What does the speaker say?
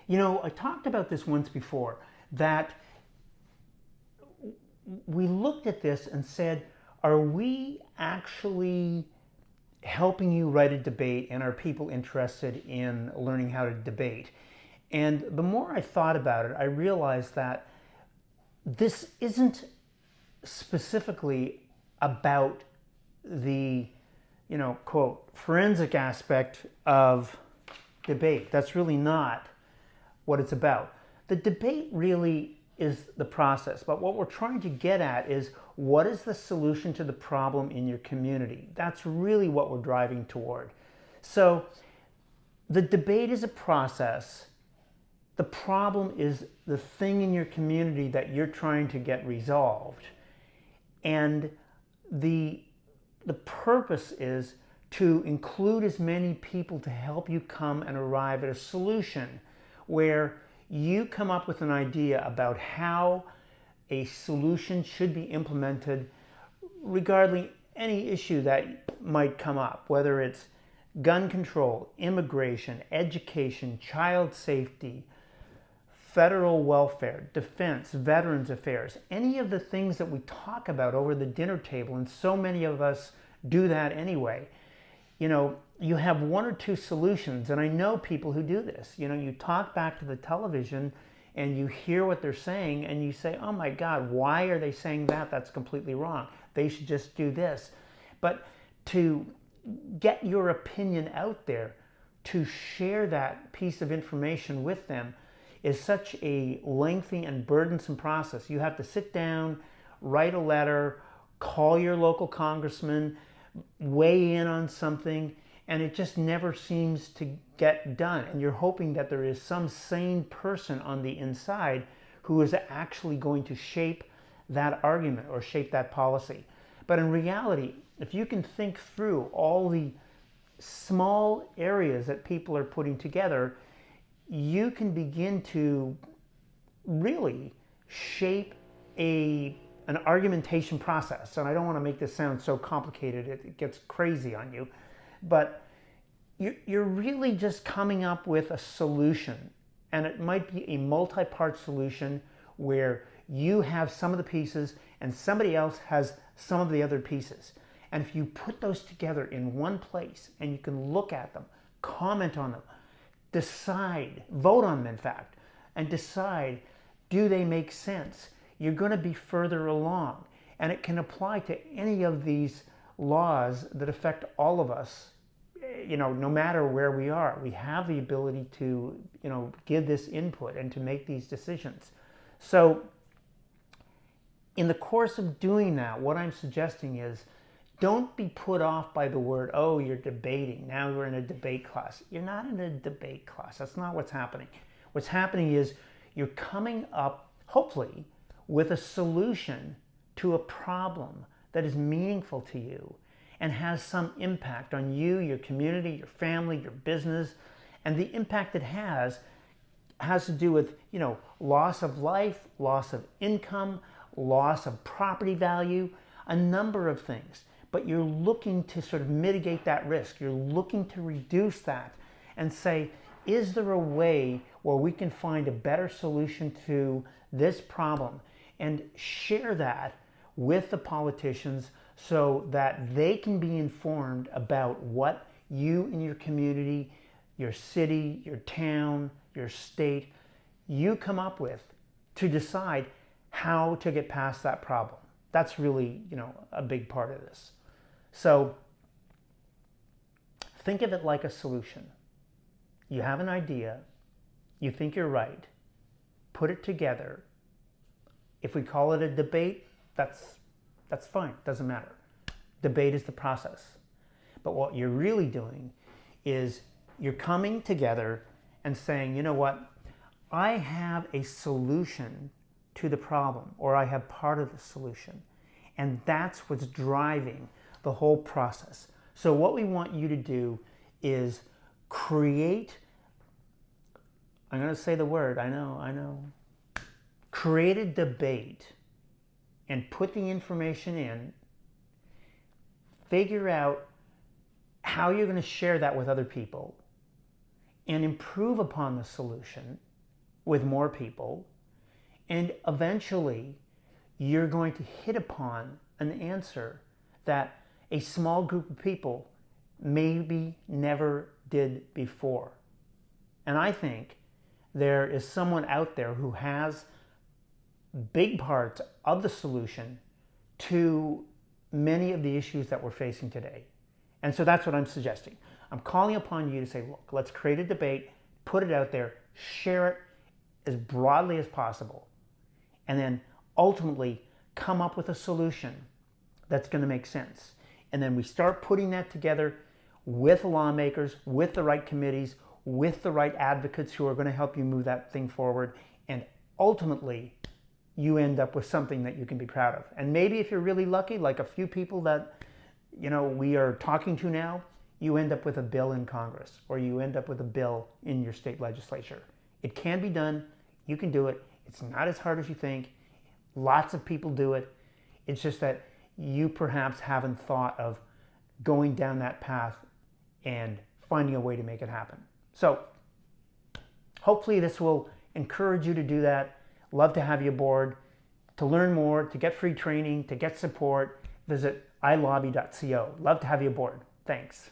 You know, I talked about this once before, that we looked at this and said, are we actually helping you write a debate, and are people interested in learning how to debate? And the more I thought about it, I realized that this isn't specifically about the, quote, forensic aspect of debate. That's really not what it's about. The debate really is the process, but what we're trying to get at is, what is the solution to the problem in your community? That's really what we're driving toward. So the debate is a process. The problem is the thing in your community that you're trying to get resolved. And the purpose is to include as many people to help you come and arrive at a solution where you come up with an idea about how a solution should be implemented regarding any issue that might come up, whether it's gun control, immigration, education, child safety, federal welfare, defense, veterans affairs, any of the things that we talk about over the dinner table, and so many of us do that anyway. You have one or two solutions, and I know people who do this. You talk back to the television and you hear what they're saying and you say, oh my God, why are they saying that? That's completely wrong. They should just do this. But to get your opinion out there, to share that piece of information with them, is such a lengthy and burdensome process. You have to sit down, write a letter, call your local congressman, weigh in on something, and it just never seems to get done. And you're hoping that there is some sane person on the inside who is actually going to shape that argument or shape that policy. But in reality, if you can think through all the small areas that people are putting together, you can begin to really shape an argumentation process. And I don't want to make this sound so complicated it gets crazy on you, but you're really just coming up with a solution. And it might be a multi-part solution where you have some of the pieces and somebody else has some of the other pieces. And if you put those together in one place and you can look at them, comment on them, decide, vote on them in fact, and decide, do they make sense? You're going to be further along. And it can apply to any of these laws that affect all of us, no matter where we are. We have the ability to, give this input and to make these decisions. So in the course of doing that, what I'm suggesting is, don't be put off by the word, oh, you're debating. Now we're in a debate class. You're not in a debate class. That's not what's happening. What's happening is you're coming up, hopefully, with a solution to a problem that is meaningful to you and has some impact on you, your community, your family, your business. And the impact it has to do with, loss of life, loss of income, loss of property value, a number of things. But you're looking to sort of mitigate that risk. You're looking to reduce that and say, is there a way where we can find a better solution to this problem, and share that with the politicians so that they can be informed about what you and your community, your city, your town, your state, you come up with to decide how to get past that problem. That's really, a big part of this. So think of it like a solution. You have an idea, you think you're right, put it together. If we call it a debate, that's fine, doesn't matter. Debate is the process. But what you're really doing is you're coming together and saying, you know what, I have a solution to the problem, or I have part of the solution. And that's what's driving the whole process. So what we want you to do is create, I'm going to say the word, I know. Create a debate and put the information in. Figure out how you're going to share that with other people and improve upon the solution with more people, and eventually you're going to hit upon an answer that a small group of people maybe never did before. And I think there is someone out there who has big parts of the solution to many of the issues that we're facing today. And so that's what I'm suggesting. I'm calling upon you to say, look, let's create a debate, put it out there, share it as broadly as possible, and then ultimately come up with a solution that's going to make sense. And then we start putting that together with lawmakers, with the right committees, with the right advocates who are going to help you move that thing forward. And ultimately, you end up with something that you can be proud of. And maybe if you're really lucky, like a few people that we are talking to now, you end up with a bill in Congress, or you end up with a bill in your state legislature. It can be done. You can do it. It's not as hard as you think. Lots of people do it. It's just that you perhaps haven't thought of going down that path and finding a way to make it happen. So hopefully this will encourage you to do that. Love to have you aboard. To learn more, to get free training, to get support, visit ilobby.co. Love to have you aboard. Thanks.